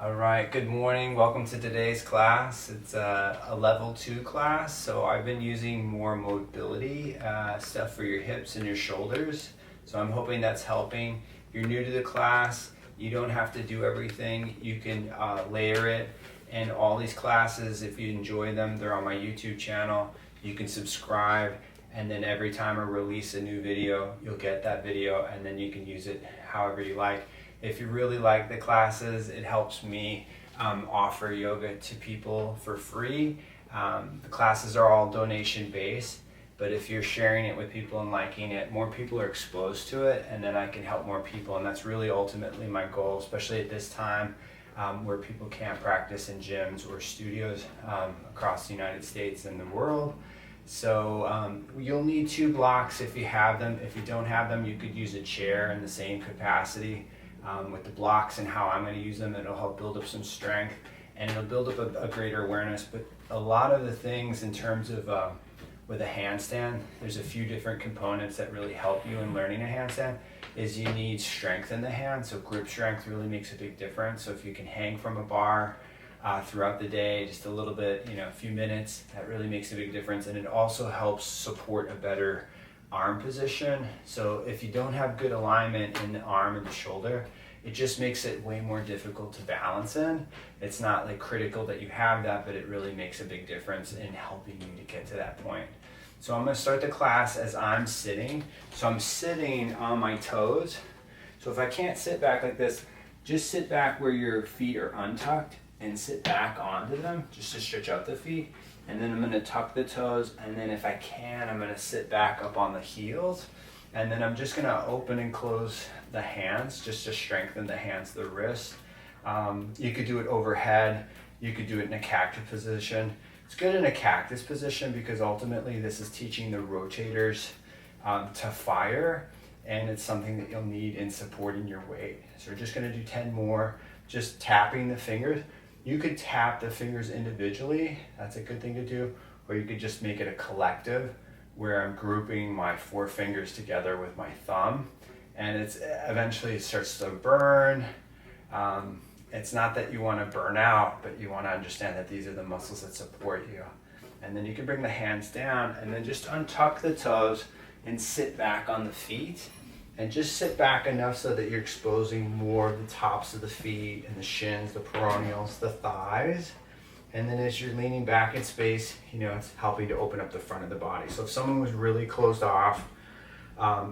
All right, good morning. Welcome to today's class. It's a level 2 class, so I've been using more mobility stuff for your hips and your shoulders. So I'm hoping that's helping. If you're new to the class, you don't have to do everything. You can layer it. And all these classes, if you enjoy them, they're on my YouTube channel. You can subscribe, and then every time I release a new video, you'll get that video, and then you can use it however you like. If you really like the classes, it helps me offer yoga to people for free. The classes are all donation based, but if you're sharing it with people and liking it, more people are exposed to it, and then I can help more people, and that's really ultimately my goal, especially at this time where people can't practice in gyms or studios across the United States and the world. So you'll need 2 blocks if you have them. If you don't have them, you could use a chair in the same capacity. With the blocks and how I'm going to use them, it'll help build up some strength, and it'll build up a greater awareness. But a lot of the things in terms of with a handstand, there's a few different components that really help you in learning a handstand. Is you need strength in the hand, so grip strength really makes a big difference. So if you can hang from a bar throughout the day, just a little bit, a few minutes, that really makes a big difference. And it also helps support a better arm position. So if you don't have good alignment in the arm and the shoulder, it just makes it way more difficult to balance in. It's not like critical that you have that, but it really makes a big difference in helping you to get to that point. So I'm going to start the class as I'm sitting. So I'm sitting on my toes. So if I can't sit back like this, just sit back where your feet are untucked and sit back onto them just to stretch out the feet. And then I'm going to tuck the toes, and then if I can, I'm going to sit back up on the heels, and then I'm just going to open and close the hands just to strengthen the hands, the wrists. You could do it overhead. You could do it in a cactus position. It's good in a cactus position because ultimately this is teaching the rotators to fire, and it's something that you'll need in supporting your weight. So we're just going to do 10 more, just tapping the fingers. You could tap the fingers individually, that's a good thing to do, or you could just make it a collective where I'm grouping my 4 fingers together with my thumb, and eventually it starts to burn. It's not that you want to burn out, but you want to understand that these are the muscles that support you. And then you can bring the hands down and then just untuck the toes and sit back on the feet. And just sit back enough so that you're exposing more of the tops of the feet and the shins, the peroneals, the thighs. And then as you're leaning back in space, it's helping to open up the front of the body. So if someone was really closed off,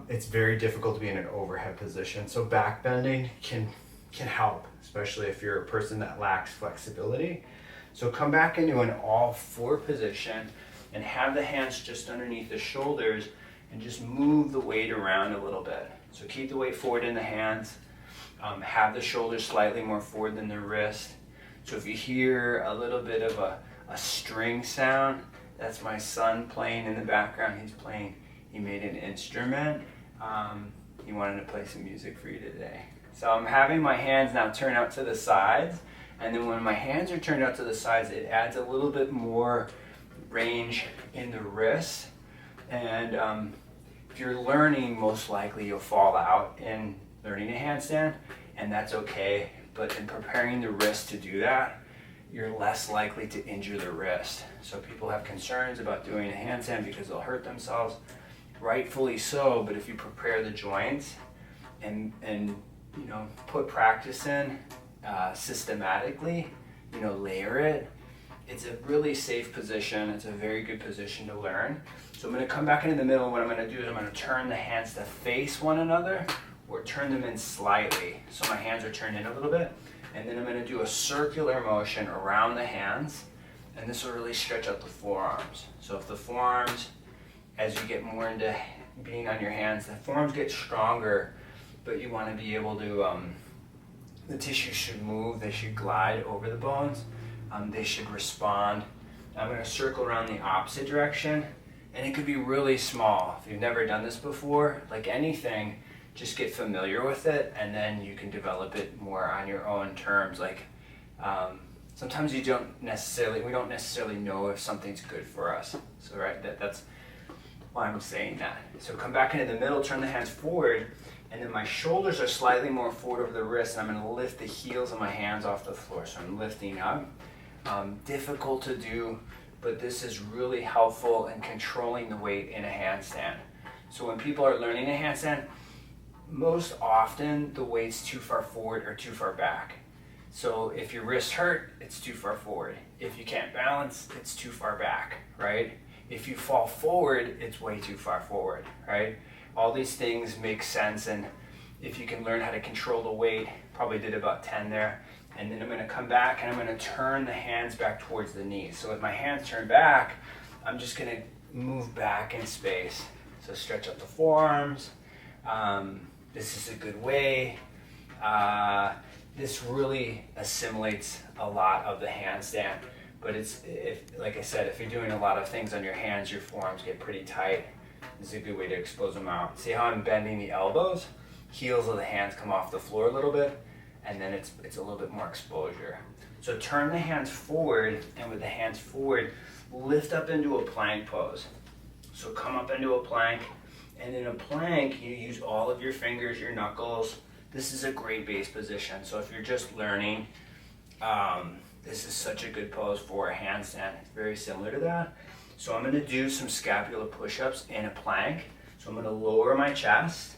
it's very difficult to be in an overhead position. So back bending can help, especially if you're a person that lacks flexibility. So come back into an all 4 position and have the hands just underneath the shoulders, and just move the weight around a little bit. So keep the weight forward in the hands. Have the shoulders slightly more forward than the wrist. So if you hear a little bit of a string sound, that's my son playing in the background. He made an instrument. He wanted to play some music for you today. So I'm having my hands now turn out to the sides. And then when my hands are turned out to the sides, it adds a little bit more range in the wrists. And if you're learning, most likely you'll fall out in learning a handstand, and that's okay. But in preparing the wrist to do that, you're less likely to injure the wrist. So people have concerns about doing a handstand because they'll hurt themselves, rightfully so. But if you prepare the joints and put practice in systematically, layer it, it's a really safe position. It's a very good position to learn. So I'm going to come back into the middle. What I'm going to do is I'm going to turn the hands to face one another, or turn them in slightly. So my hands are turned in a little bit. And then I'm going to do a circular motion around the hands. And this will really stretch out the forearms. So if the forearms, as you get more into being on your hands, the forearms get stronger, but you want to be able to, the tissue should move. They should glide over the bones. They should respond. I'm going to circle around the opposite direction, and it could be really small. If you've never done this before, like anything, just get familiar with it, and then you can develop it more on your own terms. Like sometimes we don't necessarily know if something's good for us. So that's why I'm saying that. So come back into the middle, turn the hands forward, And then my shoulders are slightly more forward over the wrist, and I'm gonna lift the heels of my hands off the floor. So I'm lifting up. Difficult to do, but this is really helpful in controlling the weight in a handstand. So when people are learning a handstand, most often the weight's too far forward or too far back. So if your wrist hurt, it's too far forward. If you can't balance, it's too far back, right? If you fall forward, it's way too far forward, right? All these things make sense, and if you can learn how to control the weight, probably did about 10 there, and then I'm gonna come back and I'm gonna turn the hands back towards the knees. So with my hands turned back, I'm just gonna move back in space. So stretch up the forearms. This is a good way. This really assimilates a lot of the handstand, but like I said, if you're doing a lot of things on your hands, your forearms get pretty tight. This is a good way to expose them out. See how I'm bending the elbows? Heels of the hands come off the floor a little bit, and then it's a little bit more exposure. So turn the hands forward, and with the hands forward, lift up into a plank pose. So come up into a plank, and in a plank, you use all of your fingers, your knuckles. This is a great base position. So if you're just learning, this is such a good pose for a handstand. It's very similar to that. So I'm gonna do some scapula push-ups in a plank. So I'm gonna lower my chest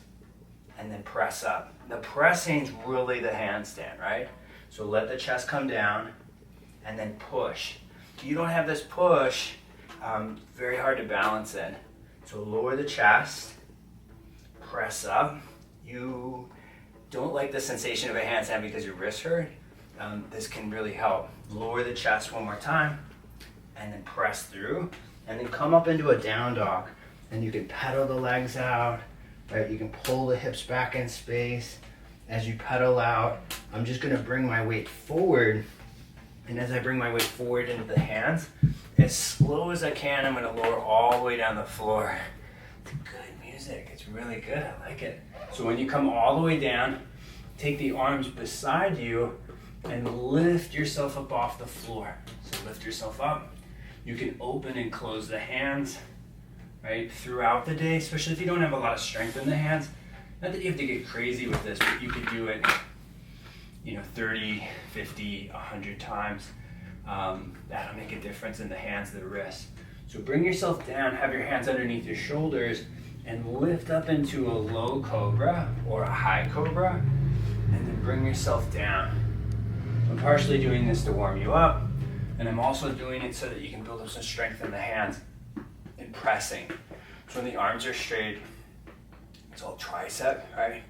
and then press up. The pressing's really the handstand, right? So let the chest come down and then push. If you don't have this push, very hard to balance in. So lower the chest, press up. You don't like the sensation of a handstand because your wrist hurt. This can really help. Lower the chest one more time and then press through, and then come up into a down dog, and you can pedal the legs out, right? You can pull the hips back in space. As you pedal out, I'm just gonna bring my weight forward, and as I bring my weight forward into the hands, as slow as I can, I'm gonna lower all the way down the floor. It's good music, it's really good, I like it. So when you come all the way down, take the arms beside you and lift yourself up off the floor. So lift yourself up. You can open and close the hands, right, throughout the day, especially if you don't have a lot of strength in the hands. Not that you have to get crazy with this, but you could do it, 30, 50, 100 times. That'll make a difference in the hands, the wrists. So bring yourself down, have your hands underneath your shoulders, and lift up into a low cobra or a high cobra, and then bring yourself down. I'm partially doing this to warm you up, and I'm also doing it so that you can build up some strength in the hands and pressing. So when the arms are straight, it's all tricep, right?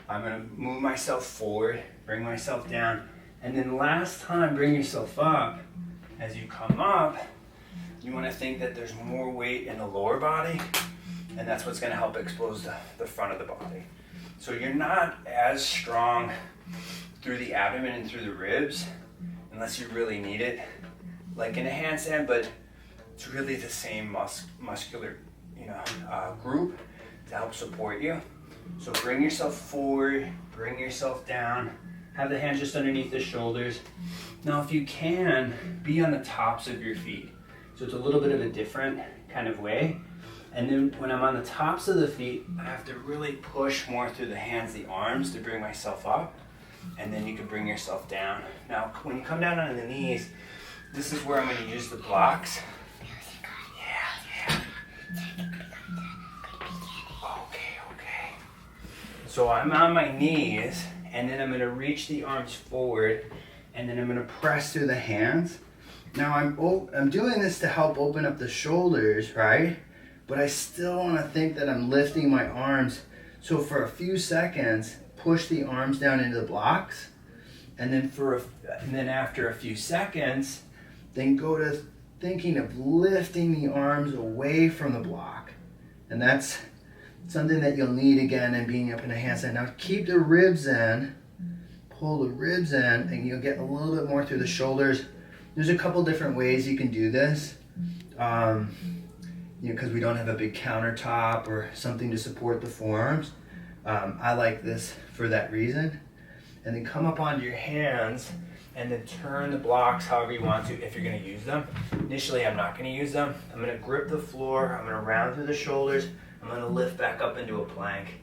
I'm gonna move myself forward, bring myself down, and then last time, bring yourself up. As you come up, you wanna think that there's more weight in the lower body, and that's what's gonna help expose the front of the body. So you're not as strong through the abdomen and through the ribs, unless you really need it, like in a handstand, but it's really the same muscular group to help support you. So bring yourself forward, bring yourself down, have the hands just underneath the shoulders. Now if you can, be on the tops of your feet. So it's a little bit of a different kind of way. And then when I'm on the tops of the feet, I have to really push more through the hands, the arms to bring myself up. And then you can bring yourself down. Now when you come down on the knees, this is where I'm going to use the blocks. Yeah. Okay. So I'm on my knees, and then I'm going to reach the arms forward, and then I'm going to press through the hands. Now I'm doing this to help open up the shoulders, right? But I still want to think that I'm lifting my arms. So for a few seconds, push the arms down into the blocks, and then after a few seconds, then go to thinking of lifting the arms away from the block. And that's something that you'll need again in being up in a handstand. Now keep the ribs in, pull the ribs in, and you'll get a little bit more through the shoulders. There's a couple different ways you can do this. Because we don't have a big countertop or something to support the forearms. I like this for that reason. And then come up onto your hands and then turn the blocks however you want to if you're going to use them. Initially, I'm not going to use them. I'm going to grip the floor. I'm going to round through the shoulders. I'm going to lift back up into a plank.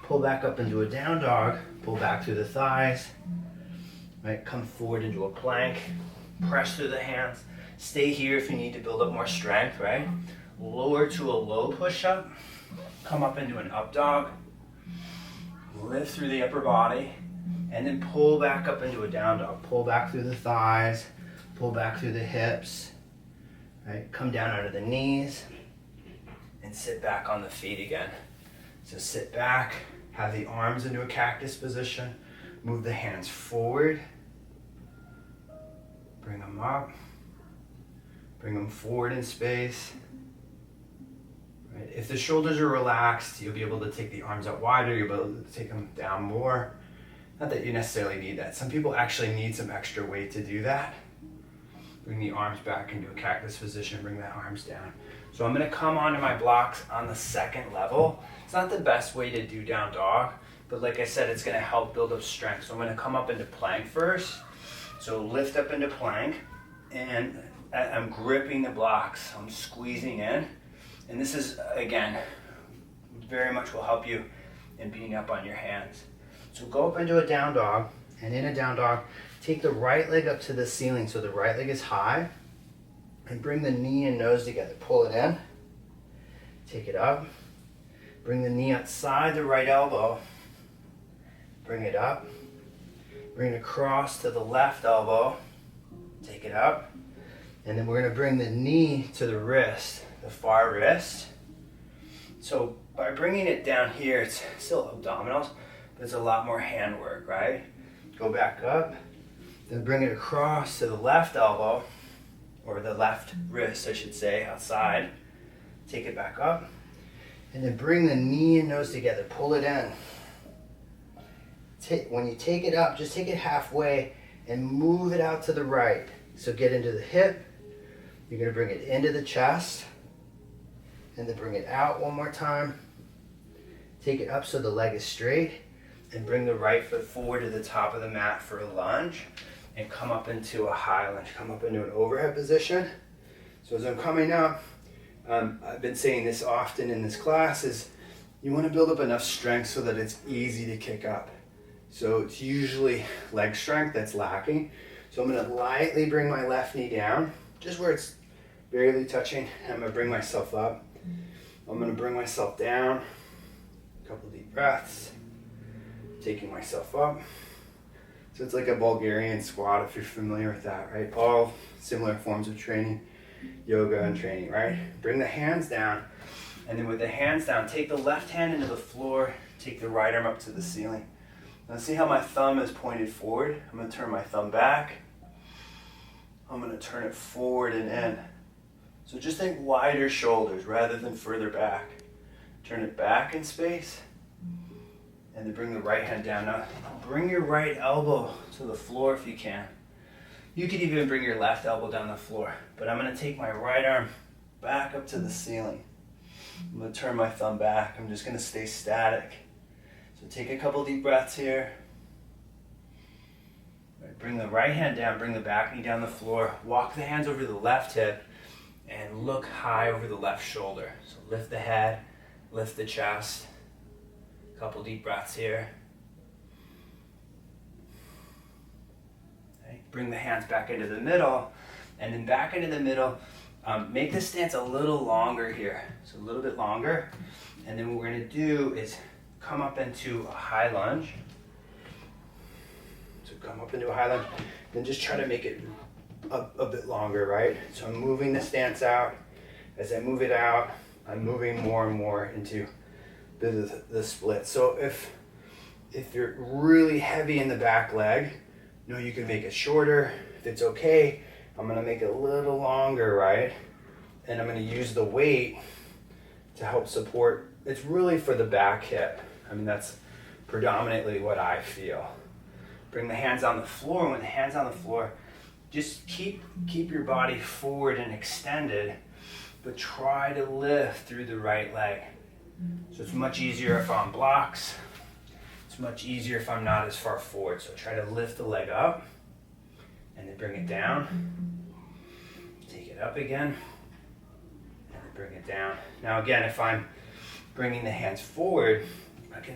pull back up into a down dog, pull back through the thighs, right? Come forward into a plank, press through the hands. Stay here if you need to build up more strength, right? Lower to a low push-up, come up into an up dog, lift through the upper body, and then pull back up into a down dog. Pull back through the thighs, pull back through the hips, right? Come down onto the knees, and sit back on the feet again. So sit back, have the arms into a cactus position, move the hands forward, bring them up, bring them forward in space. Right? If the shoulders are relaxed, you'll be able to take the arms out wider, you'll be able to take them down more. Not that you necessarily need that. Some people actually need some extra weight to do that. Bring the arms back into a cactus position, bring the arms down. So I'm gonna come onto my blocks on the second level. It's not the best way to do down dog, but like I said, it's gonna help build up strength. So I'm gonna come up into plank first. So lift up into plank, and I'm gripping the blocks. I'm squeezing in. And this is, again, very much will help you in being up on your hands. So go up into a down dog, and in a down dog, take the right leg up to the ceiling so the right leg is high, and bring the knee and nose together. Pull it in, take it up, bring the knee outside the right elbow, bring it up, bring it across to the left elbow, take it up, and then we're gonna bring the knee to the wrist, the far wrist. So by bringing it down here, it's still abdominals, but it's a lot more hand work, right? Go back up, then bring it across to the left elbow, or the left wrist, I should say, outside. Take it back up, and then bring the knee and nose together, pull it in. When you take it up, just take it halfway and move it out to the right. So get into the hip, you're gonna bring it into the chest, and then bring it out one more time. Take it up so the leg is straight, and bring the right foot forward to the top of the mat for a lunge, and come up into a high lunge, come up into an overhead position. So as I'm coming up, I've been saying this often in this class, is you wanna build up enough strength so that it's easy to kick up. So it's usually leg strength that's lacking. So I'm gonna lightly bring my left knee down, just where it's barely touching. I'm gonna bring myself up. I'm gonna bring myself down, a couple deep breaths, taking myself up. So it's like a Bulgarian squat, if you're familiar with that, right? All similar forms of training, yoga and training, right? Bring the hands down, and then with the hands down, take the left hand into the floor, take the right arm up to the ceiling. Now see how my thumb is pointed forward? I'm gonna turn my thumb back. I'm gonna turn it forward and in. So just think wider shoulders rather than further back. Turn it back in space, and then bring the right hand down. Now bring your right elbow to the floor if you can. You could even bring your left elbow down the floor, but I'm gonna take my right arm back up to the ceiling. I'm gonna turn my thumb back. I'm just gonna stay static. So take a couple deep breaths here. Right, bring the right hand down, bring the back knee down the floor. Walk the hands over the left hip and look high over the left shoulder. So lift the head, lift the chest. Couple deep breaths here. Okay. Bring the hands back into the middle, and then back into the middle. Make the stance a little longer here, so a little bit longer. And then what we're gonna do is come up into a high lunge. So come up into a high lunge, then just try to make it a bit longer, right? So I'm moving the stance out. As I move it out, I'm moving more and more into the split. So if you're really heavy in the back leg, you can make it shorter. If it's okay, I'm gonna make it a little longer, right? And I'm gonna use the weight to help support. It's really for the back hip. I mean, that's predominantly what I feel. Bring the hands on the floor. When the hands on the floor, just keep your body forward and extended, but try to lift through the right leg. So it's much easier if I'm on blocks. It's much easier if I'm not as far forward. So try to lift the leg up and then bring it down. Take it up again and then bring it down. Now again, if I'm bringing the hands forward, I can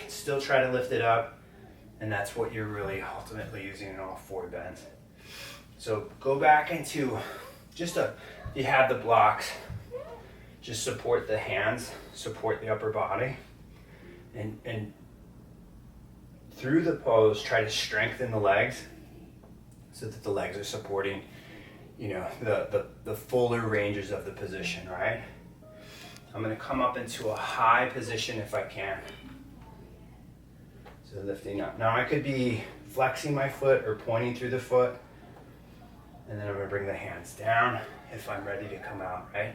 still try to lift it up, and that's what you're really ultimately using in all 4 bends. So go back into if you have the blocks, just support the hands, support the upper body, and through the pose, try to strengthen the legs so that the legs are supporting, the fuller ranges of the position, right? I'm gonna come up into a high position if I can. So lifting up. Now I could be flexing my foot or pointing through the foot, and then I'm gonna bring the hands down if I'm ready to come out, right?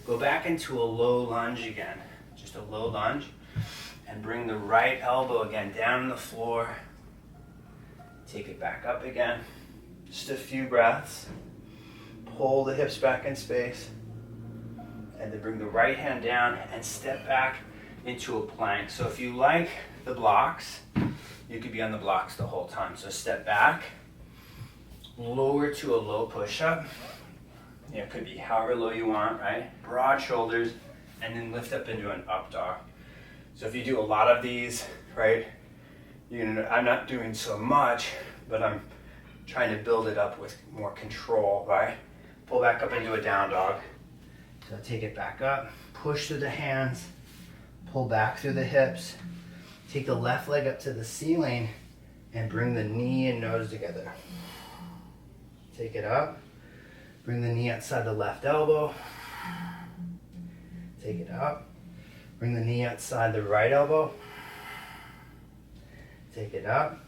Go back into a low lunge again, just a low lunge, and bring the right elbow again down on the floor. Take it back up again. Just a few breaths. Pull the hips back in space. And then bring the right hand down and step back into a plank. So if you like the blocks, you could be on the blocks the whole time. So step back, lower to a low push-up. It could be however low you want, right? Broad shoulders, and then lift up into an up dog. So if you do a lot of these, right, I'm not doing so much, but I'm trying to build it up with more control, right? Pull back up into a down dog. So take it back up, push through the hands, pull back through the hips, take the left leg up to the ceiling, and bring the knee and nose together. Take it up, bring the knee outside the left elbow, take it up, bring the knee outside the right elbow, take it up,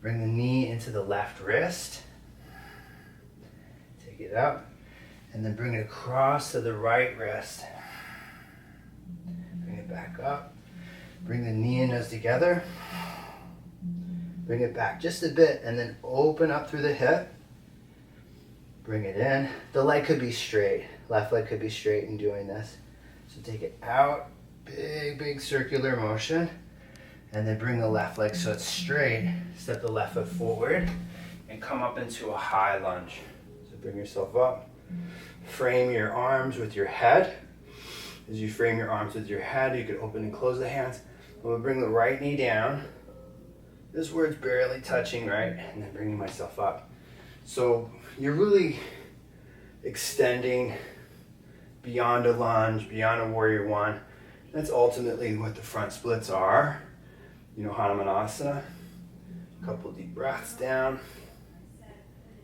bring the knee into the left wrist, take it up, and then bring it across to the right wrist. Bring it back up. Bring the knee and nose together. Bring it back just a bit, and then open up through the hip. Bring it in. The leg could be straight. Left leg could be straight in doing this. So take it out. Big circular motion. And then bring the left leg so it's straight. Step the left foot forward and come up into a high lunge. So bring yourself up. Frame your arms with your head. As you frame your arms with your head, you can open and close the hands. I'm going to bring the right knee down. This where it's barely touching, right? And then bringing myself up. So you're really extending beyond a lunge, beyond a warrior one. That's ultimately what the front splits are. Hanumanasana. A couple deep breaths down.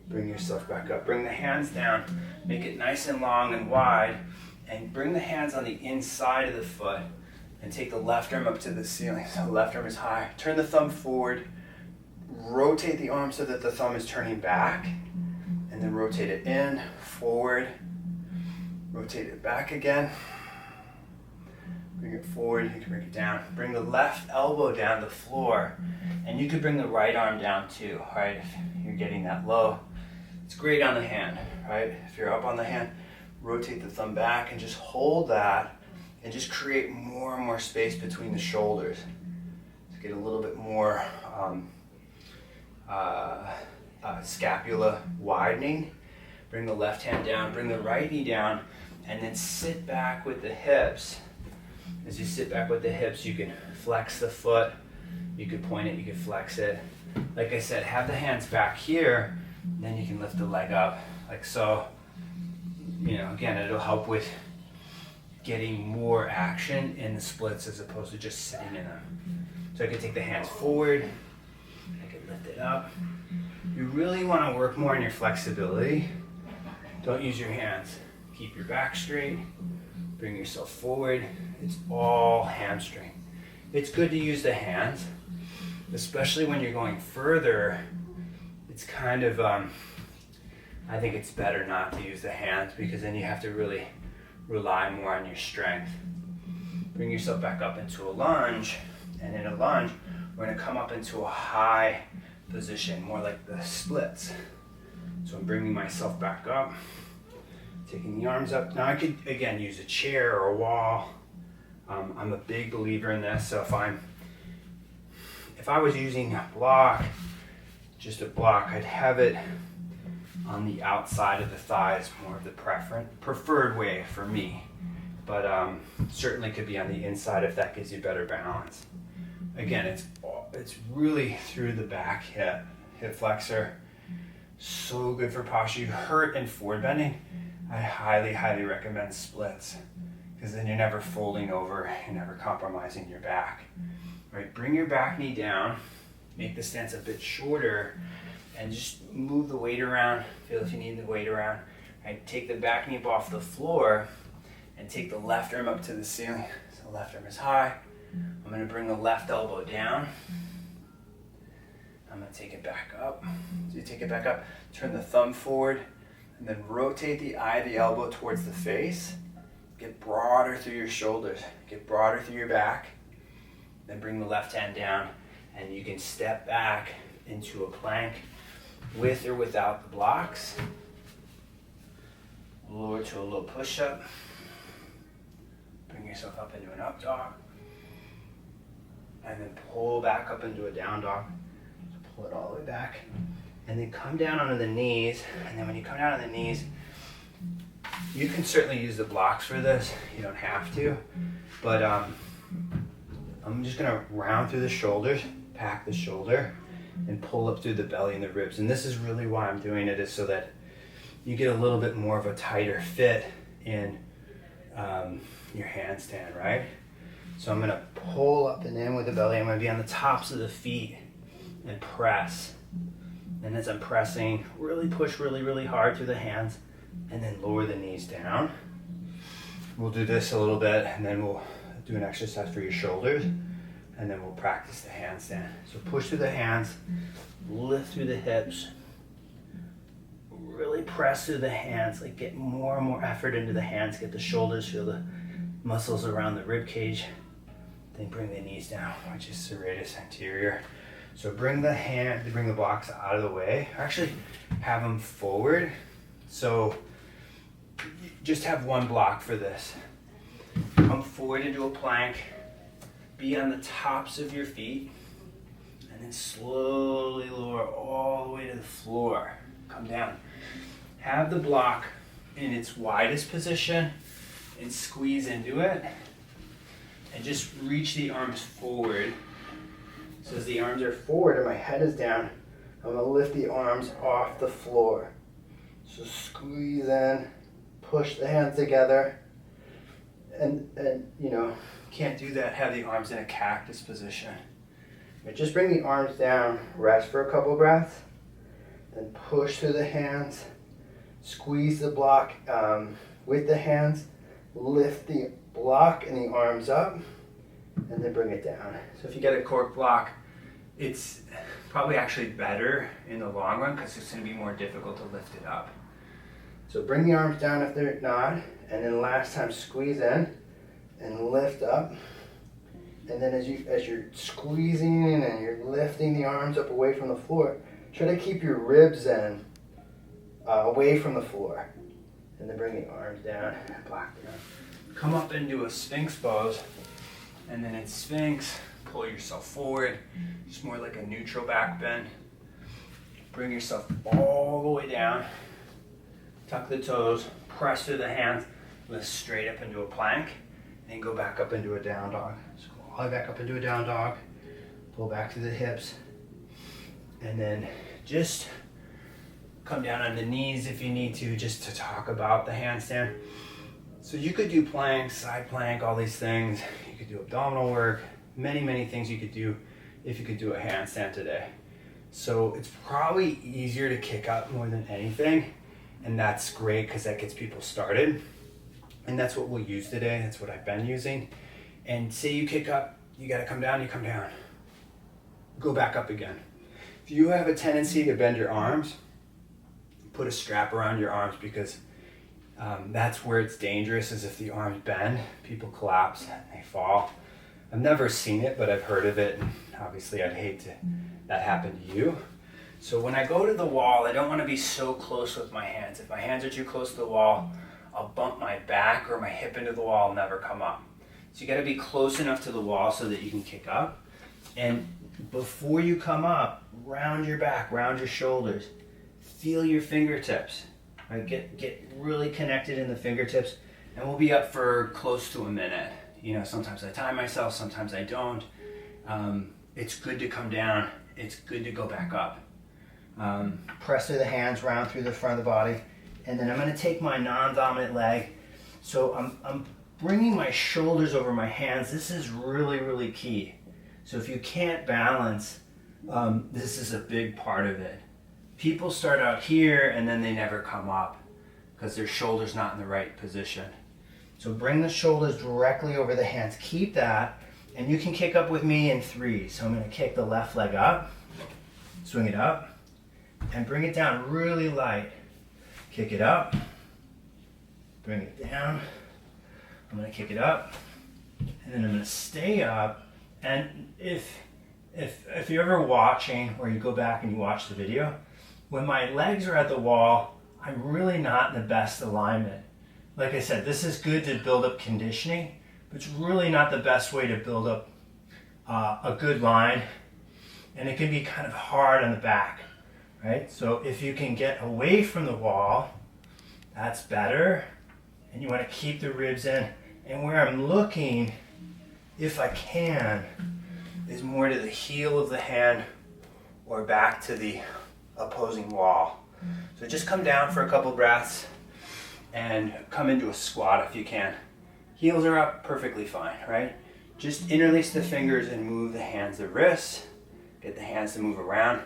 Bring yourself back up. Bring the hands down. Make it nice and long and wide. And bring the hands on the inside of the foot. And take the left arm up to the ceiling. So the left arm is high. Turn the thumb forward. Rotate the arm so that the thumb is turning back. And then rotate it in, forward. Rotate it back again. Bring it forward. You can bring it down. Bring the left elbow down the floor. And you could bring the right arm down too, right? If you're getting that low. It's great on the hand, right? If you're up on the hand, rotate the thumb back and just hold that and just create more and more space between the shoulders to get a little bit more scapula widening. Bring the left hand down, bring the right knee down, and then sit back with the hips. As you sit back with the hips, you can flex the foot, you could point it, you could flex it. Like I said, have the hands back here, then you can lift the leg up, like so. Again, it'll help with getting more action in the splits as opposed to just sitting in them. So I could take the hands forward, I could lift it up. You really want to work more on your flexibility. Don't use your hands. Keep your back straight, bring yourself forward. It's all hamstring. It's good to use the hands, especially when you're going further. It's kind of, I think it's better not to use the hands because then you have to really rely more on your strength. Bring yourself back up into a lunge, and in a lunge, we're going to come up into a high position, more like the splits. So I'm bringing myself back up, taking the arms up. Now I could, again, use a chair or a wall. I'm a big believer in this, so if I was using a block, just a block, I'd have it on the outside of the thighs, more of the preferred way for me. But certainly could be on the inside if that gives you better balance. Again, it's really through the back hip flexor. So good for posture. You hurt in forward bending. I highly recommend splits, because then you're never folding over, you're never compromising your back. Right, bring your back knee down, make the stance a bit shorter, and just move the weight around. Feel if you need the weight around. Right, take the back knee up off the floor and take the left arm up to the ceiling. So the left arm is high. I'm going to bring the left elbow down. I'm going to take it back up. So you take it back up, turn the thumb forward, and then rotate the eye of the elbow towards the face. Get broader through your shoulders. Get broader through your back. Then bring the left hand down, and you can step back into a plank with or without the blocks. Lower to a low push-up. Bring yourself up into an up dog. And then pull back up into a down dog. So pull it all the way back. And then come down onto the knees. And then when you come down on the knees, you can certainly use the blocks for this. You don't have to. But I'm just going to round through the shoulders, pack the shoulder, and pull up through the belly and the ribs. And this is really why I'm doing it, is so that you get a little bit more of a tighter fit in your handstand, right? So I'm going to pull up and in with the belly. I'm going to be on the tops of the feet and press. And as I'm pressing, really push really hard through the hands, and then lower the knees down. We'll do this a little bit, and then we'll do an exercise for your shoulders, and then we'll practice the handstand. So push through the hands, lift through the hips, really press through the hands, like get more and more effort into the hands, get the shoulders, feel the muscles around the rib cage. Then bring the knees down, which is serratus anterior. So bring the blocks out of the way. Actually, have them forward. So just have one block for this. Come forward into a plank. Be on the tops of your feet. And then slowly lower all the way to the floor. Come down. Have the block in its widest position and squeeze into it. And just reach the arms forward. So as the arms are forward and my head is down, I'm going to lift the arms off the floor. So squeeze in, push the hands together, and you know, can't do that, have the arms in a cactus position. But just bring the arms down, rest for a couple breaths, then push through the hands, squeeze the block with the hands, lift the block and the arms up, and then bring it down. So if you get a cork block, it's probably actually better in the long run because it's going to be more difficult to lift it up. So bring the arms down if they're not, and then last time squeeze in and lift up. And then as you're squeezing and you're lifting the arms up away from the floor, try to keep your ribs in away from the floor. And then bring the arms down and block down. Come up into a Sphinx pose, and then in Sphinx, pull yourself forward, just more like a neutral back bend. Bring yourself all the way down, tuck the toes, press through the hands, lift straight up into a plank, and then go back up into a down dog. So go all the way back up into a down dog, pull back to the hips, and then just come down on the knees if you need to, just to talk about the handstand. So you could do planks, side plank, all these things. You could do abdominal work, many things you could do if you could do a handstand today. So it's probably easier to kick up more than anything, and that's great because that gets people started. And that's what we'll use today. That's what I've been using. And say you kick up, you gotta come down, you come down. Go back up again. If you have a tendency to bend your arms, put a strap around your arms, because that's where it's dangerous, is if the arms bend, people collapse and they fall. I've never seen it, but I've heard of it, and obviously I'd hate to that happen to you. So when I go to the wall, I don't want to be so close with my hands. If my hands are too close to the wall, I'll bump my back or my hip into the wall and never come up. So you got to be close enough to the wall so that you can kick up. And before you come up, round your back, round your shoulders. Feel your fingertips. Right? Get really connected in the fingertips, and we'll be up for close to a minute. You know, sometimes I time myself, sometimes I don't. it's good to come down. It's good to go back up. Press through the hands, round through the front of the body. And then I'm going to take my non-dominant leg. So I'm bringing my shoulders over my hands. This is really, really key. So if you can't balance, this is a big part of it. People start out here and then they never come up because their shoulder's not in the right position. So bring the shoulders directly over the hands. Keep that, and you can kick up with me in 3. So I'm going to kick the left leg up, swing it up, and bring it down really light. Kick it up, bring it down. I'm going to kick it up, and then I'm going to stay up. And if you're ever watching, or you go back and you watch the video, when my legs are at the wall, I'm really not in the best alignment. Like I said, this is good to build up conditioning, but it's really not the best way to build up a good line. And it can be kind of hard on the back, right? So if you can get away from the wall, that's better. And you want to keep the ribs in. And where I'm looking, if I can, is more to the heel of the hand or back to the opposing wall. So just come down for a couple breaths and come into a squat if you can. Heels are up, perfectly fine, right? Just interlace the fingers and move the hands, the wrists. Get the hands to move around.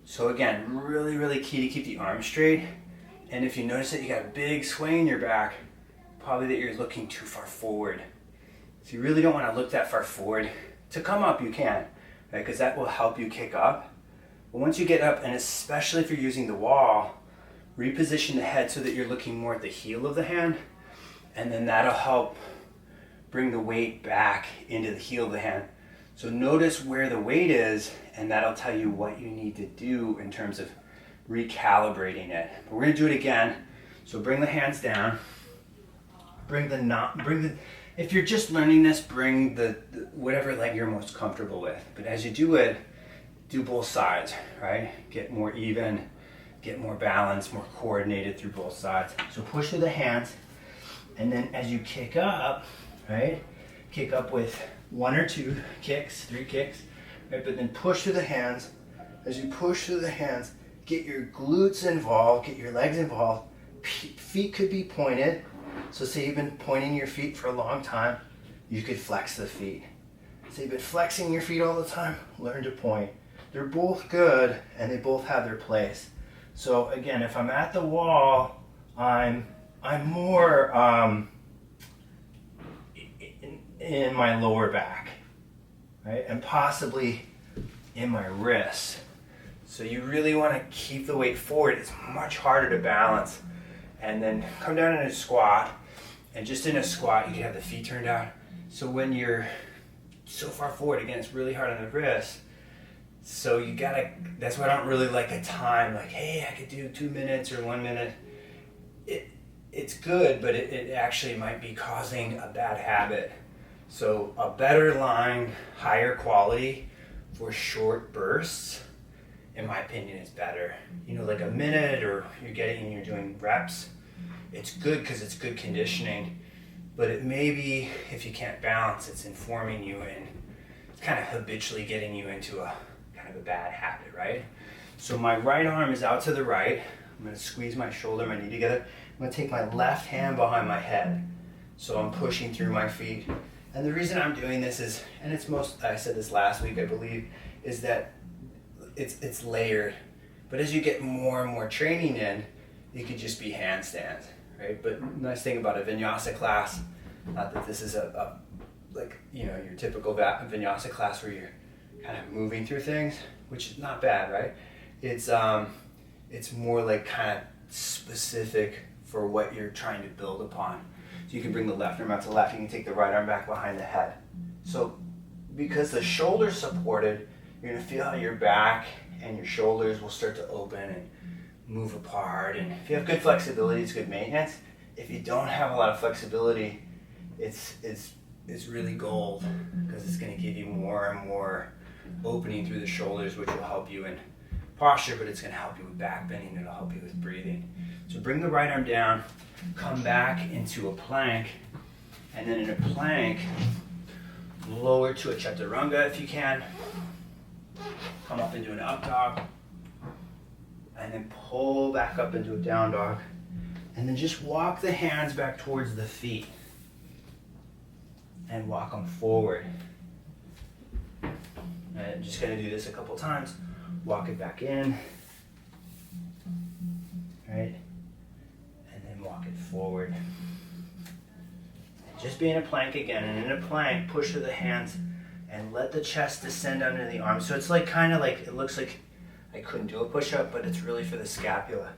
So again, really, really key to keep the arms straight. And if you notice that you got a big sway in your back, probably that you're looking too far forward. So you really don't want to look that far forward. To come up, you can, right? Because that will help you kick up. But once you get up, and especially if you're using the wall, reposition the head so that you're looking more at the heel of the hand, and then that'll help bring the weight back into the heel of the hand. So notice where the weight is, and that'll tell you what you need to do in terms of recalibrating it. But we're gonna do it again. So bring the hands down. If you're just learning this, bring the whatever leg you're most comfortable with. But as you do it, do both sides, right? Get more even, get more balance, more coordinated through both sides. So push through the hands, and then as you kick up, right? Kick up with 1 or 2 kicks, 3 kicks, right? But then push through the hands. As you push through the hands, get your glutes involved, get your legs involved. Feet could be pointed. So say you've been pointing your feet for a long time, you could flex the feet. Say you've been flexing your feet all the time, learn to point. They're both good and they both have their place. So again, if I'm at the wall, I'm more in my lower back, right? And possibly in my wrists. So you really want to keep the weight forward. It's much harder to balance. And then come down in a squat. And just in a squat, you can have the feet turned out. So when you're so far forward, again, it's really hard on the wrist. So you gotta, that's why I don't really like a time, like, hey, I could do 2 minutes or 1 minute. It's good, but it actually might be causing a bad habit. So a better line, higher quality for short bursts, in my opinion, is better. You know, like a minute, or you're doing reps. It's good because it's good conditioning, but it may be, if you can't balance, it's informing you and it's kind of habitually getting you into a kind of a bad habit, right? So my right arm is out to the right. I'm going to squeeze my shoulder, my knee together. I'm going to take my left hand behind my head. So I'm pushing through my feet. And the reason I'm doing this is, and I said this last week, I believe, is that it's layered. But as you get more and more training in, it could just be handstands, right? But the nice thing about a vinyasa class, not that this is your typical vinyasa class where you're kind of moving through things, which is not bad, right? It's more like kind of specific for what you're trying to build upon. So you can bring the left arm out to left, you can take the right arm back behind the head. So because the shoulder's supported, you're gonna feel how your back and your shoulders will start to open and move apart. And if you have good flexibility, it's good maintenance. If you don't have a lot of flexibility, it's really gold, because it's gonna give you more and more opening through the shoulders, which will help you in posture, but it's gonna help you with back bending, it'll help you with breathing. So bring the right arm down, come back into a plank, and then in a plank, Lower to a chaturanga if you can. Come up into an up dog. And then pull back up into a down dog. And then just walk the hands back towards the feet. And walk them forward. And just going to do this a couple times. Walk it back in. Right? And then walk it forward. Just be in a plank again, and in a plank, push with the hands and let the chest descend under the arms. So it's like kind of like, it looks like I couldn't do a push-up, but it's really for the scapula.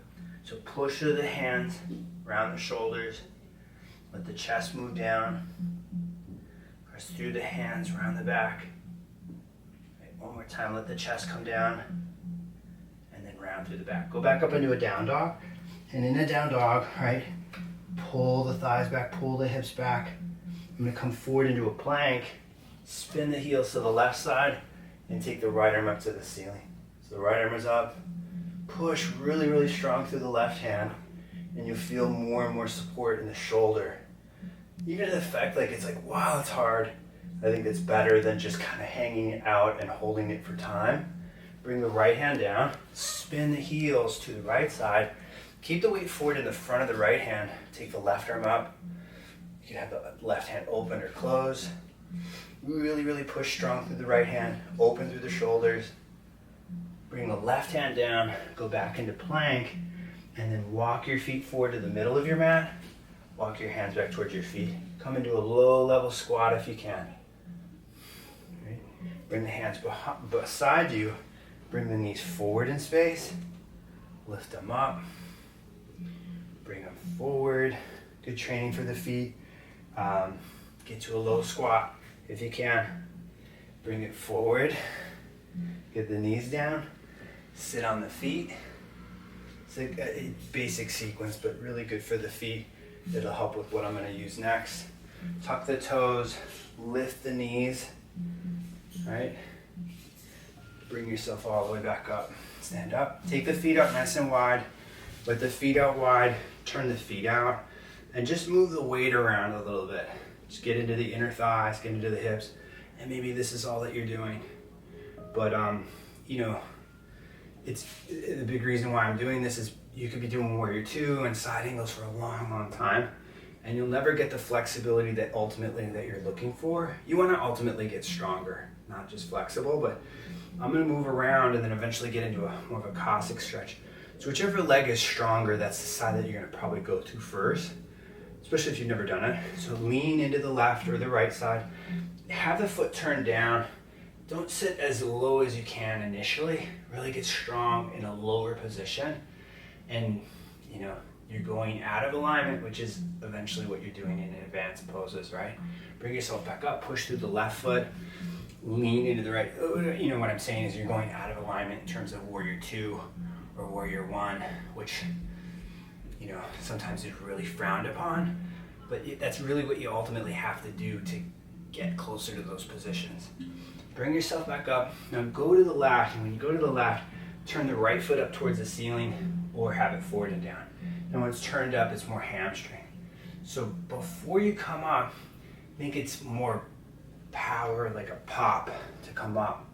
So push with the hands around the shoulders, let the chest move down, press through the hands around the back. Right, one more time, let the chest come down, and then round through the back. Go back up into a down dog, and in a down dog, right, pull the thighs back, pull the hips back. I'm going to come forward into a plank, spin the heels to the left side, and take the right arm up to the ceiling. So the right arm is up, push really, really strong through the left hand, and you'll feel more and more support in the shoulder. Even the fact like it's like, wow, it's hard. I think that's better than just kind of hanging it out and holding it for time. Bring the right hand down, spin the heels to the right side. Keep the weight forward in the front of the right hand. Take the left arm up. You can have the left hand open or close. Really, really push strong through the right hand. Open through the shoulders. Bring the left hand down. Go back into plank. And then walk your feet forward to the middle of your mat. Walk your hands back towards your feet. Come into a low level squat if you can. Right. Bring the hands beside you. Bring the knees forward in space. Lift them up. Bring them forward. Good training for the feet. Get to a low squat if you can. Bring it forward. Get the knees down. Sit on the feet. It's a basic sequence, but really good for the feet. It'll help with what I'm going to use next. Tuck the toes. Lift the knees. Right? Bring yourself all the way back up. Stand up. Take the feet up nice and wide. Let the feet out wide. Turn the feet out. And just move the weight around a little bit. Just get into the inner thighs, get into the hips. And maybe this is all that you're doing. But, you know, it's the big reason why I'm doing this is you could be doing warrior two and side angles for a long, long time. And you'll never get the flexibility that ultimately that you're looking for. You want to ultimately get stronger, not just flexible, but I'm going to move around and then eventually get into more of a Cossack stretch. So whichever leg is stronger, that's the side that you're going to probably go to first, especially if you've never done it. So lean into the left or the right side. Have the foot turned down. Don't sit as low as you can initially. Really get strong in a lower position. And, you know, you're going out of alignment, which is eventually what you're doing in advanced poses, right? Bring yourself back up, push through the left foot, lean into the right. You know what I'm saying is you're going out of alignment in terms of warrior two or warrior one, which, you know, sometimes is really frowned upon, but that's really what you ultimately have to do to get closer to those positions. Bring yourself back up. Now go to the left, and when you go to the left, turn the right foot up towards the ceiling or have it forward and down. And when it's turned up, it's more hamstring. So before you come up, think it's more power, like a pop to come up.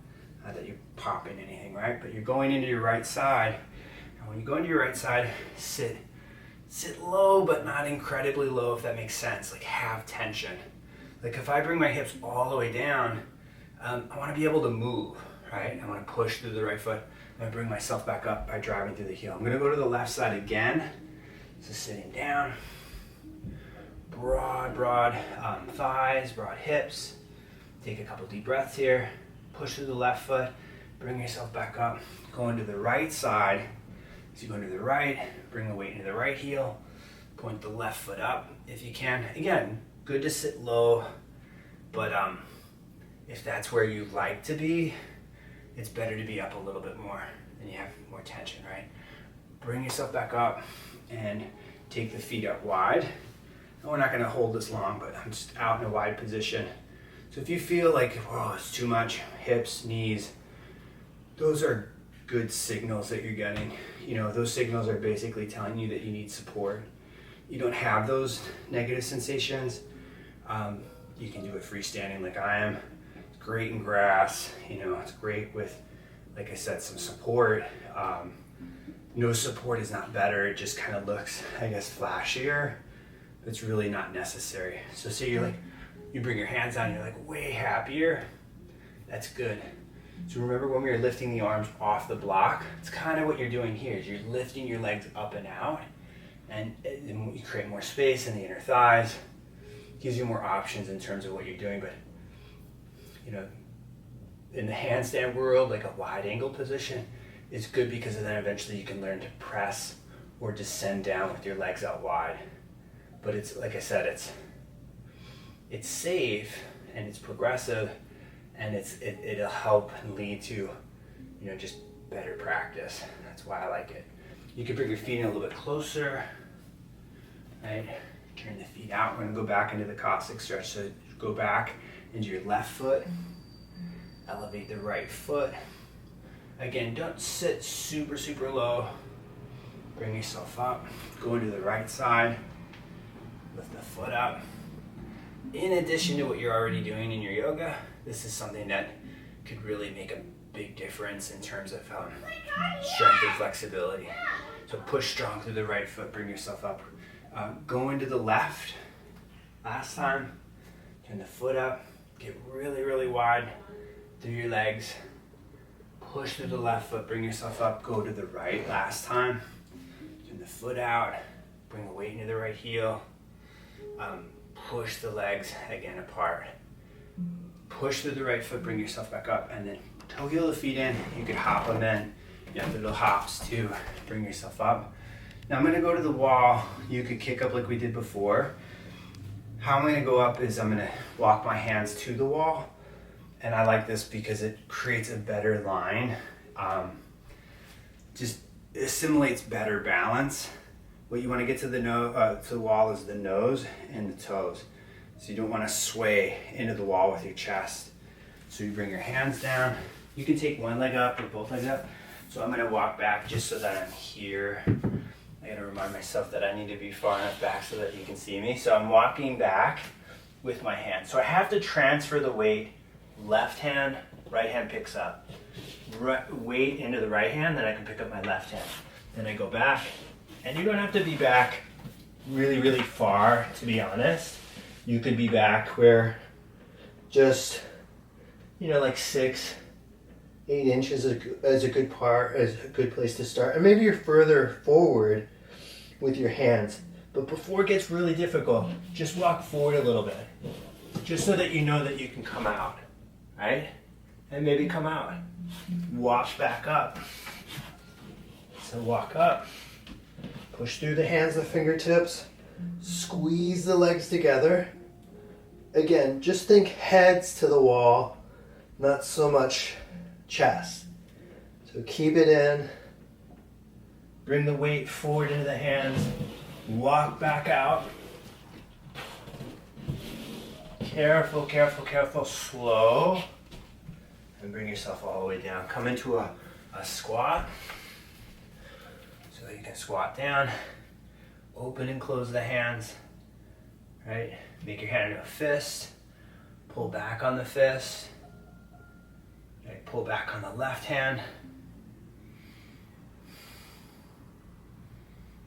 Not that you're popping anything, right? But you're going into your right side. And when you go into your right side, sit low, but not incredibly low, if that makes sense. Like have tension. Like if I bring my hips all the way down, I want to be able to move, right? I want to push through the right foot. I'm going to bring myself back up by driving through the heel. I'm going to go to the left side again. So sitting down. Broad thighs, broad hips. Take a couple deep breaths here. Push through the left foot. Bring yourself back up. Go into the right side. So you go into the right. Bring the weight into the right heel. Point the left foot up if you can. Again, good to sit low, but if that's where you like to be, it's better to be up a little bit more and you have more tension, right? Bring yourself back up and take the feet up wide. And we're not going to hold this long, but I'm just out in a wide position. So if you feel like, whoa, it's too much, hips, knees, those are good signals that you're getting. You know, those signals are basically telling you that you need support. You don't have those negative sensations. You can do it freestanding like I am. It's great in grass, you know, it's great with, like I said, some support. No support is not better, it just kind of looks, I guess, flashier. It's really not necessary. So say you're like, you bring your hands down, you're like way happier. That's good. So remember when we were lifting the arms off the block, it's kind of what you're doing here, is you're lifting your legs up and out, and you create more space in the inner thighs, gives you more options in terms of what you're doing. But you know, in the handstand world, like a wide angle position is good because then eventually you can learn to press or descend down with your legs out wide. But it's, like I said, it's safe and it's progressive, and it'll help lead to, you know, just better practice. That's why I like it. You can bring your feet in a little bit closer, right? Turn the feet out. We're gonna go back into the Cossack Stretch. So go back into your left foot, elevate the right foot. Again, don't sit super, super low. Bring yourself up. Go into the right side. Lift the foot up. In addition to what you're already doing in your yoga, this is something that could really make a big difference in terms of strength and flexibility. So push strong through the right foot, bring yourself up. Go into the left. Last time, turn the foot up, get really, really wide through your legs. Push through the left foot, bring yourself up, go to the right. Last time, turn the foot out, bring the weight into the right heel. Push the legs again apart. Push through the right foot, bring yourself back up, and then toe heel the feet in. You could hop them in. You have little hops to bring yourself up. Now I'm gonna go to the wall. You could kick up like we did before. How I'm gonna go up is I'm gonna walk my hands to the wall. And I like this because it creates a better line. Just assimilates better balance. What you want to get to the wall is the nose and the toes. So you don't want to sway into the wall with your chest. So you bring your hands down. You can take one leg up or both legs up. So I'm going to walk back just so that I'm here. I got to remind myself that I need to be far enough back so that you can see me. So I'm walking back with my hands. So I have to transfer the weight. Left hand, right hand picks up. Weight into the right hand, then I can pick up my left hand. Then I go back, and you don't have to be back really, really far, to be honest. You could be back where just, you know, like 6, 8 inches is a good place to start. And maybe you're further forward with your hands. But before it gets really difficult, just walk forward a little bit, just so that you know that you can come out. Right? And maybe come out. Walk back up. So walk up. Push through the hands, the fingertips. Squeeze the legs together. Again, just think heads to the wall, not so much chest. So keep it in. Bring the weight forward into the hands. Walk back out. Careful, careful, careful, slow. And bring yourself all the way down. Come into a squat. So that you can squat down. Open and close the hands. Right? Make your hand into a fist. Pull back on the fist. Right? Pull back on the left hand.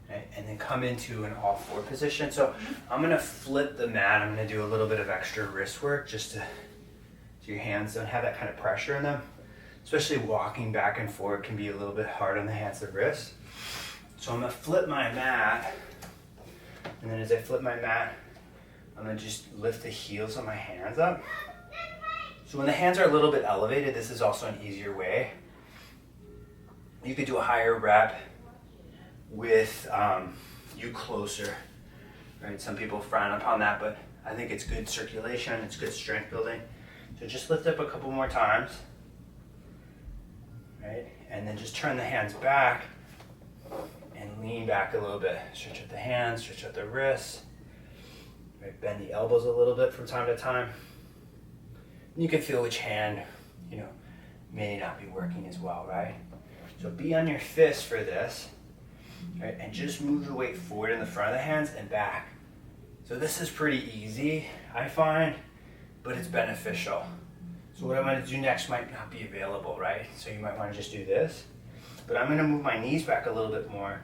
Right? And then come into an all-four position. So I'm going to flip the mat. I'm going to do a little bit of extra wrist work just so your hands don't have that kind of pressure in them. Especially walking back and forth can be a little bit hard on the hands and wrists. So I'm going to flip my mat. And then as I flip my mat, I'm going to just lift the heels of my hands up. So when the hands are a little bit elevated, this is also an easier way. You could do a higher rep with you closer, right? Some people frown upon that, but I think it's good circulation, it's good strength building. So just lift up a couple more times, right? And then just turn the hands back and lean back a little bit. Stretch out the hands, stretch out the wrists, right? Bend the elbows a little bit from time to time. And you can feel which hand, you know, may not be working as well, right? So be on your fist for this. Right, and just move the weight forward in the front of the hands and back. So this is pretty easy, I find. but it's beneficial. So what I'm going to do next might not be available, right? So you might want to just do this. But I'm going to move my knees back a little bit more,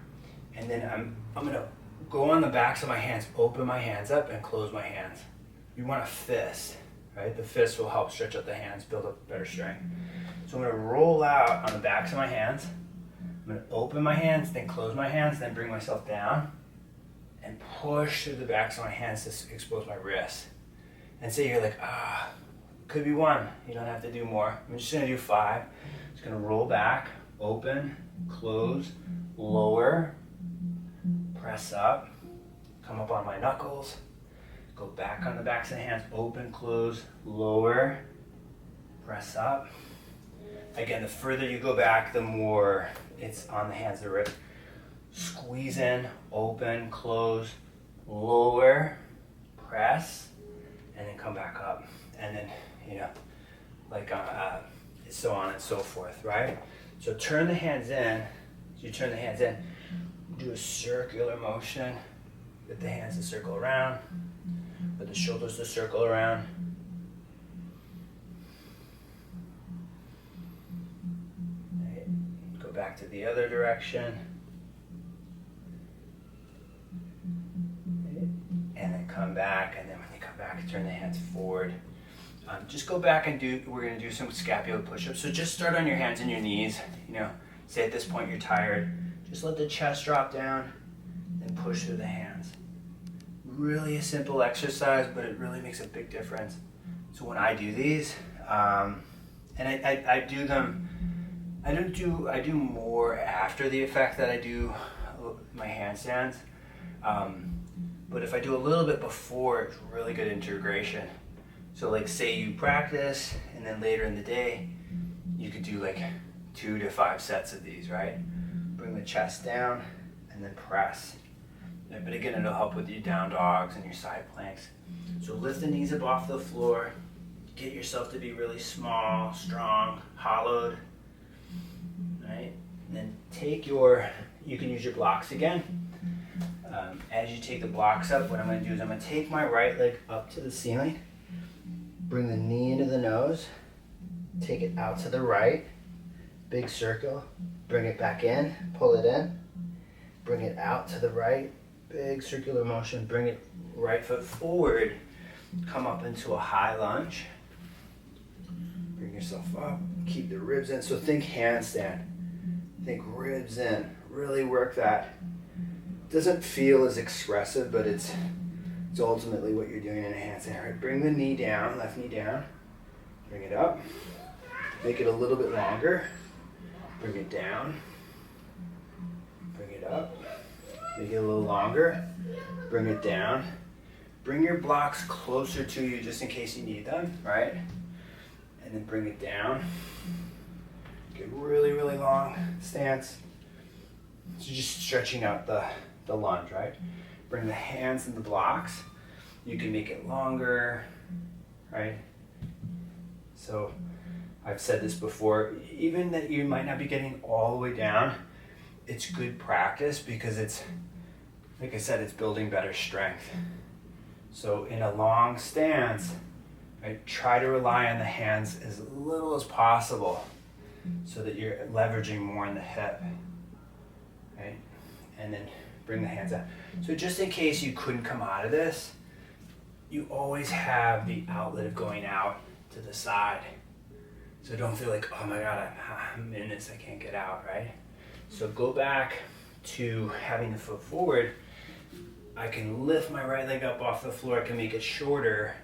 and then I'm going to go on the backs of my hands, open my hands up and close my hands. You want a fist, right? The fist will help stretch out the hands, build up better strength. So I'm going to roll out on the backs of my hands. I'm going to open my hands, then close my hands, then bring myself down and push through the backs of my hands to expose my wrists. And say you're like, could be one. You don't have to do more. I'm just going to do 5. Just going to roll back, open, close, lower, press up, come up on my knuckles, go back on the backs of the hands, open, close, lower, press up. Again, the further you go back, the more it's on the hands of the wrist. Squeeze in, open, close, lower, press, and then come back up. And then, like so on and so forth, right? So turn the hands in. So you turn the hands in, do a circular motion. Get the hands to circle around, with the shoulders to circle around. Right. Go back to the other direction. Right. And then come back, and then when you come back, turn the hands forward. Just go back and we're going to do some Scapula Push-Ups. So just start on your hands and your knees. Say at this point you're tired. Just let the chest drop down and push through the hands. Really a simple exercise, but it really makes a big difference. So when I do these, and I do them, I do more after the effect that I do my handstands. But if I do a little bit before, it's really good integration. So like say you practice and then later in the day, you could do like 2 to 5 sets of these, right? Bring the chest down and then press. But again, it'll help with your down dogs and your side planks. So lift the knees up off the floor. Get yourself to be really small, strong, hollowed. Right? And then you can use your blocks again. As you take the blocks up, what I'm going to do is I'm going to take my right leg up to the ceiling. Bring the knee into the nose. Take it out to the right. Big circle. Bring it back in. Pull it in. Bring it out to the right. Big circular motion. Bring it right foot forward. Come up into a high lunge. Bring yourself up. Keep the ribs in. So think handstand. Think ribs in. Really work that. Doesn't feel as expressive, but it's ultimately what you're doing in a handstand. Right? Bring the knee down, left knee down. Bring it up. Make it a little bit longer. Bring it down. Bring it up. Make it a little longer. Bring it down. Bring your blocks closer to you just in case you need them, right? And then bring it down. Get really, really long stance. So just stretching out the lunge, right? Bring the hands in the blocks. You can make it longer, right? So I've said this before, even that you might not be getting all the way down, it's good practice because it's, like I said, it's building better strength. So in a long stance, right, try to rely on the hands as little as possible so that you're leveraging more in the hip, right? And then bring the hands out. So just in case you couldn't come out of this, you always have the outlet of going out to the side. So don't feel like, oh my God, I'm in this, I can't get out, right? So go back to having the foot forward. I can lift my right leg up off the floor, I can make it shorter,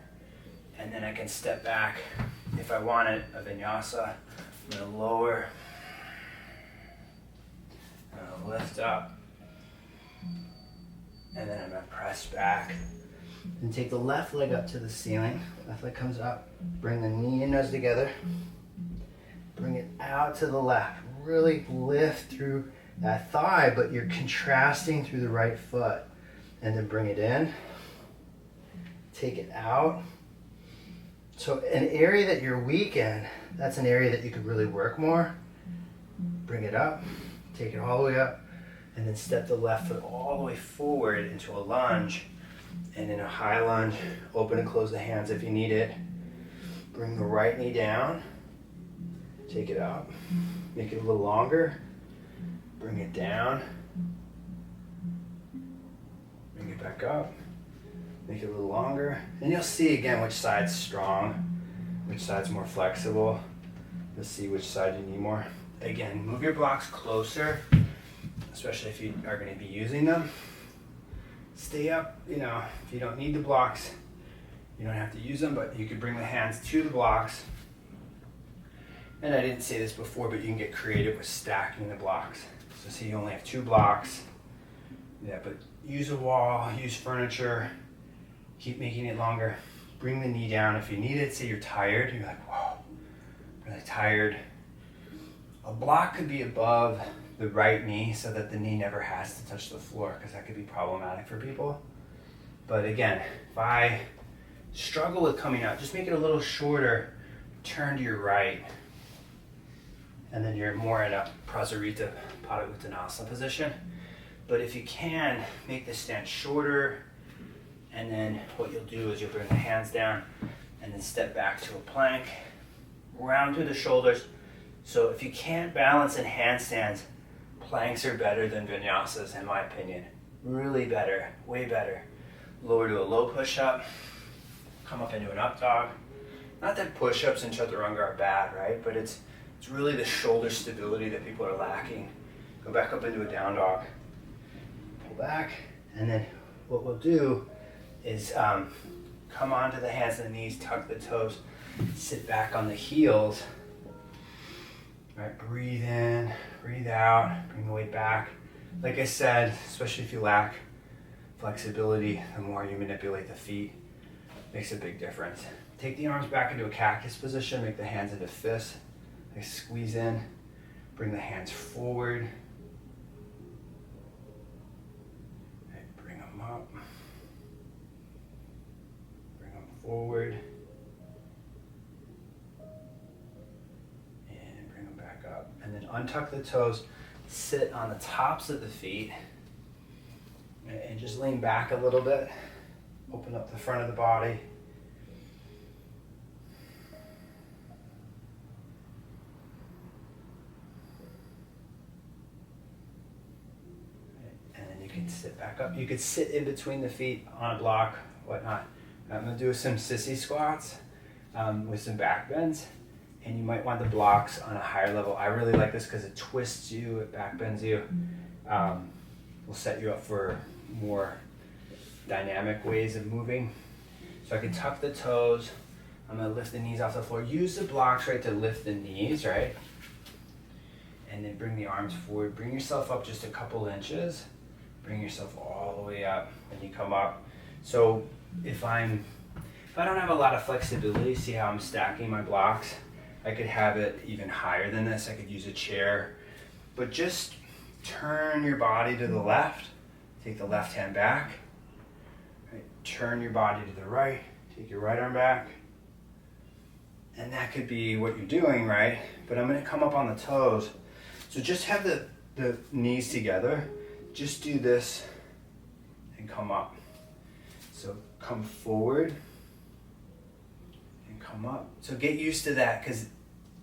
and then I can step back if I want it, a vinyasa. I'm gonna lower, I'm gonna lift up, and then I'm gonna press back. And take the left leg up to the ceiling. Left leg comes up. Bring the knee and nose together. Bring it out to the left. Really lift through that thigh, but you're contrasting through the right foot. And then bring it in. Take it out. So an area that you're weak in, that's an area that you could really work more. Bring it up. Take it all the way up. And then step the left foot all the way forward into a lunge. And in a high lunge, open and close the hands if you need it. Bring the right knee down. Take it up. Make it a little longer. Bring it down. Bring it back up. Make it a little longer. And you'll see again which side's strong, which side's more flexible. You'll see which side you need more. Again, move your blocks closer, especially if you are going to be using them. Stay up, if you don't need the blocks, you don't have to use them, but you could bring the hands to the blocks. And I didn't say this before, but you can get creative with stacking the blocks. So see, you only have 2 blocks. Yeah, but use a wall, use furniture, keep making it longer. Bring the knee down if you need it. Say you're tired, you're like, whoa, really tired. A block could be above the right knee so that the knee never has to touch the floor, because that could be problematic for people. But again, if I struggle with coming out, just make it a little shorter, turn to your right, and then you're more in a Prasarita Pada Uttanasana position. But if you can, make the stance shorter, and then what you'll do is you'll bring the hands down and then step back to a plank, round through the shoulders. So if you can't balance in handstands, planks are better than vinyasas in my opinion. Really better, way better. Lower to a low push-up, come up into an up dog. Not that push-ups and chaturanga are bad, right? But it's really the shoulder stability that people are lacking. Go back up into a down dog. Pull back, and then what we'll do is come onto the hands and the knees, tuck the toes, sit back on the heels. Right, breathe in, breathe out, bring the weight back. Like I said, especially if you lack flexibility, the more you manipulate the feet, makes a big difference. Take the arms back into a cactus position, make the hands into fists. Like squeeze in, bring the hands forward. Right, bring them up. Bring them forward. And then untuck the toes, sit on the tops of the feet, and just lean back a little bit. Open up the front of the body. And then you can sit back up. You could sit in between the feet on a block, whatnot. I'm going to do some sissy squats with some back bends. And you might want the blocks on a higher level. I really like this because it twists you, it back bends you. Will set you up for more dynamic ways of moving. So I can tuck the toes. I'm gonna lift the knees off the floor. Use the blocks, right, to lift the knees, right? And then bring the arms forward. Bring yourself up just a couple inches. Bring yourself all the way up when you come up. So if I don't have a lot of flexibility, see how I'm stacking my blocks? I could have it even higher than this. I could use a chair, but just turn your body to the left. Take the left hand back. Right. Turn your body to the right. Take your right arm back. And that could be what you're doing, right? But I'm going to come up on the toes. So just have the knees together. Just do this and come up. So come forward. Come up. So get used to that, because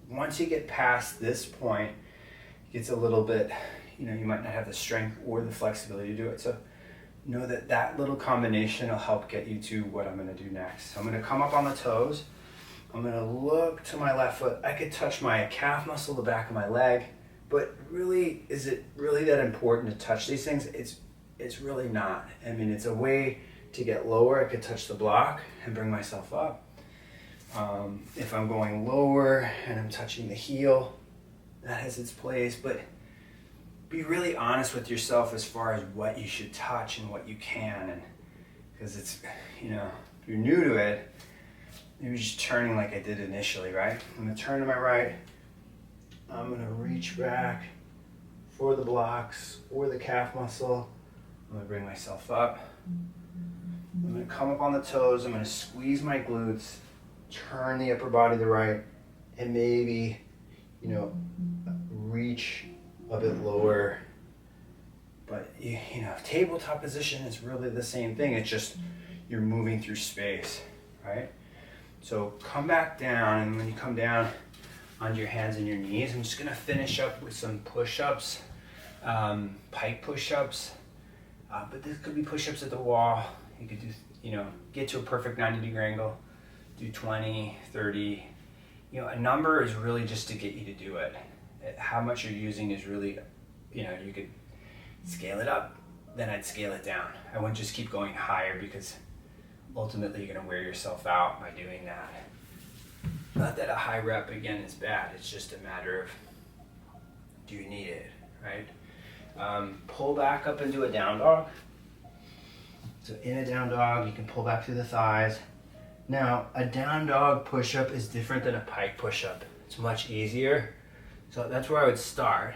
once you get past this point, it gets a little bit, you might not have the strength or the flexibility to do it. So know that that little combination will help get you to what I'm going to do next. So I'm going to come up on the toes. I'm going to look to my left foot. I could touch my calf muscle, the back of my leg, but really, is it really that important to touch these things? It's really not. I mean, it's a way to get lower. I could touch the block and bring myself up. If I'm going lower and I'm touching the heel, that has its place, but be really honest with yourself as far as what you should touch and what you can, and because it's, if you're new to it, maybe just turning like I did initially, right? I'm going to turn to my right, I'm going to reach back for the blocks or the calf muscle, I'm going to bring myself up, I'm going to come up on the toes, I'm going to squeeze my glutes, turn the upper body to the right, and maybe, reach a bit lower. But, tabletop position is really the same thing. It's just you're moving through space, right? So come back down, and when you come down onto your hands and your knees, I'm just gonna finish up with some push-ups, pike push-ups, but this could be push-ups at the wall. You could do, get to a perfect 90-degree angle, do 20, 30. A number is really just to get you to do it. How much you're using is really, you could scale it up, then I'd scale it down. I wouldn't just keep going higher, because ultimately you're gonna wear yourself out by doing that. Not that a high rep, again, is bad. It's just a matter of, do you need it, right? Pull back up into a down dog. So in a down dog, you can pull back through the thighs. Now, a down dog push-up is different than a pike push-up. It's much easier. So that's where I would start.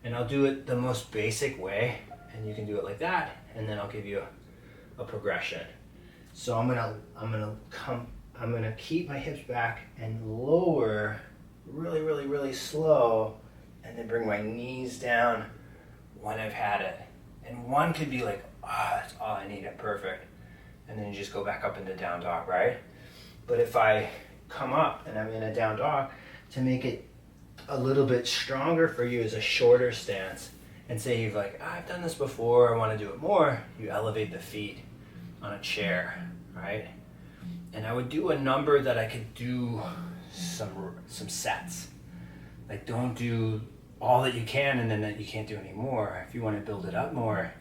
And I'll do it the most basic way. And you can do it like that. And then I'll give you a progression. So I'm gonna keep my hips back and lower really, really, really slow. And then bring my knees down when I've had it. And one could be like, that's all I need, I'm perfect. And then you just go back up into down dog, right? But if I come up and I'm in a down dog, to make it a little bit stronger for you is a shorter stance. And say you've I've done this before, I want to do it more, you elevate the feet on a chair, right? And I would do a number that I could do some sets. Don't do all that you can and then that you can't do anymore. If you want to build it up more,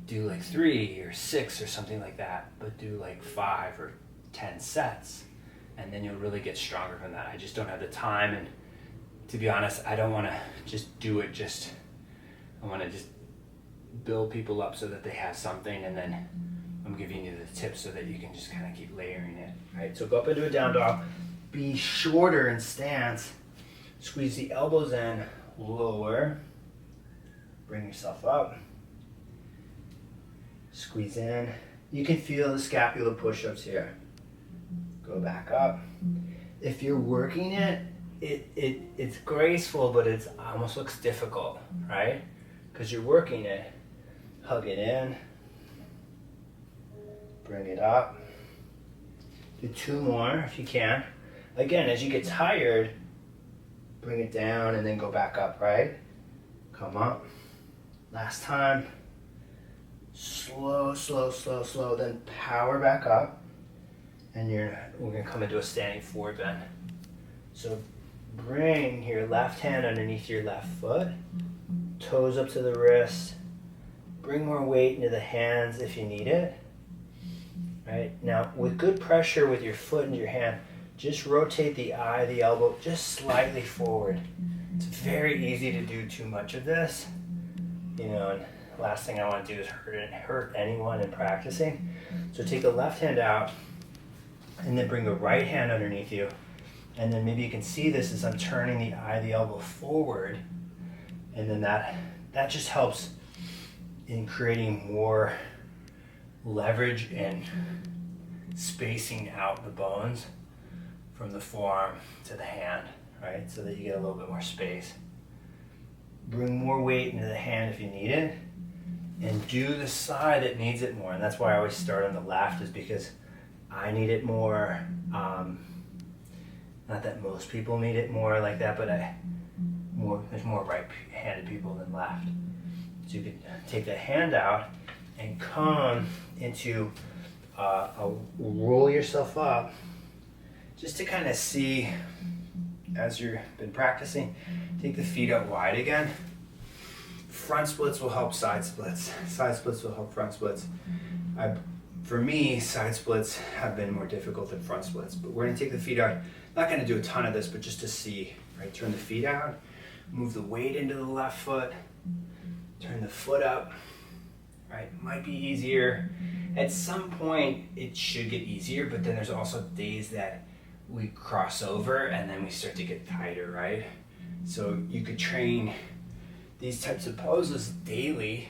do 3 or 6 or something like that, but do 5 or 10 sets, and then you'll really get stronger from that. I just don't have the time, and to be honest, I don't want to just do it I want to just build people up so that they have something, and then I'm giving you the tips so that you can just kind of keep layering it, right? So go up into a down dog, be shorter in stance, squeeze the elbows in, lower, bring yourself up, squeeze in. You can feel the scapula push-ups here. Go back up. If you're working it's graceful, but it almost looks difficult, right? Because you're working it. Hug it in. Bring it up. Do 2 more if you can. Again, as you get tired, bring it down and then go back up, right? Come up. Last time. Slow, slow, slow, slow, then power back up. And we're gonna come into a standing forward bend. So bring your left hand underneath your left foot, toes up to the wrist. Bring more weight into the hands if you need it. Right? Now, with good pressure with your foot and your hand, just rotate the eye, the elbow, just slightly forward. It's very easy to do too much of this, and last thing I want to do is hurt anyone in practicing. So take the left hand out, and then bring the right hand underneath you. And then maybe you can see this as I'm turning the eye, the elbow forward. And then that just helps in creating more leverage and spacing out the bones from the forearm to the hand, right? So that you get a little bit more space. Bring more weight into the hand if you need it. And do the side that needs it more. And that's why I always start on the left, is because I need it more. Not that most people need it more like that, but there's more right-handed people than left. So you can take the hand out and come into roll yourself up, just to kind of see, as you've been practicing, take the feet up wide again. Front splits will help side splits. Side splits will help front splits. For me, side splits have been more difficult than front splits, but we're gonna take the feet out. Not gonna do a ton of this, but just to see, right? Turn the feet out, move the weight into the left foot, turn the foot up, right? Might be easier. At some point, it should get easier, but then there's also days that we cross over and then we start to get tighter, right? So you could train these types of poses daily,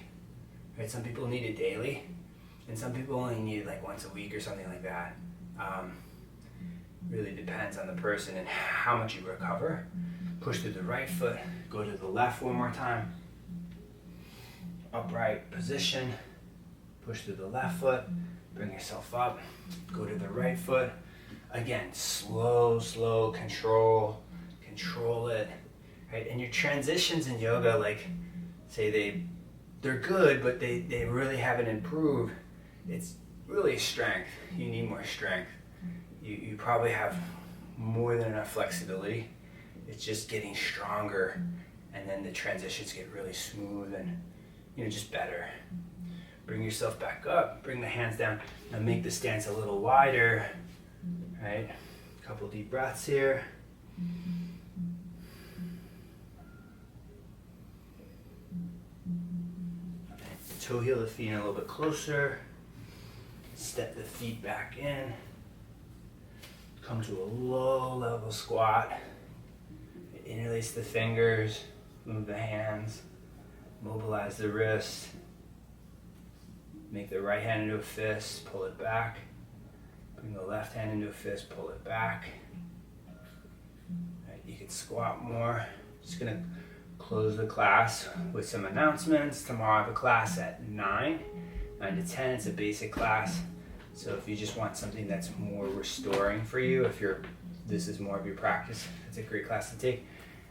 right? Some people need it daily, and some people only need it like once a week or something like that. Really depends on the person and how much you recover. Push through the right foot, go to the left one more time. Upright position, push through the left foot, bring yourself up, go to the right foot, Again, slow, control it, right? And your transitions in yoga, like, say they're good, but they really haven't improved. It's really strength. You need more strength. You probably have more than enough flexibility. It's just getting stronger, and then the transitions get really smooth and, you know, just better. Bring yourself back up, bring the hands down. Now make the stance a little wider, right? A couple deep breaths here. Toe heel the feet in a little bit closer. Step the feet back in. Come to a low level squat. Interlace the fingers, move the hands, mobilize the wrist. Make the right hand into a fist, pull it back. Bring the left hand into a fist, pull it back. Right, you can squat more. Just gonna close the class with some announcements. Tomorrow I have a class at 9 to 10. It's a basic class. So if you just want something that's more restoring for you, this is more of your practice, it's a great class to take.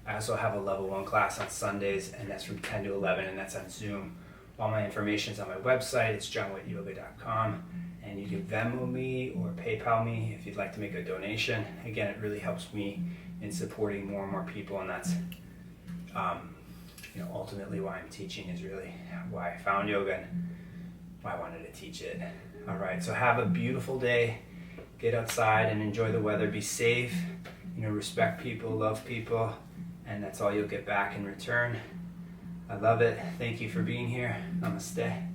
I also have a level 1 class on Sundays, and that's from 10 to 11, and that's on Zoom. All my information's on my website. It's jonwittyoga.com, and you can Venmo me or PayPal me if you'd like to make a donation. Again, it really helps me in supporting more and more people, and that's ultimately why I'm teaching, is really why I found yoga and why I wanted to teach it. All right, so have a beautiful day. Get outside and enjoy the weather. Be safe. Respect people, love people, and that's all you'll get back in return. I love it. Thank you for being here. Namaste.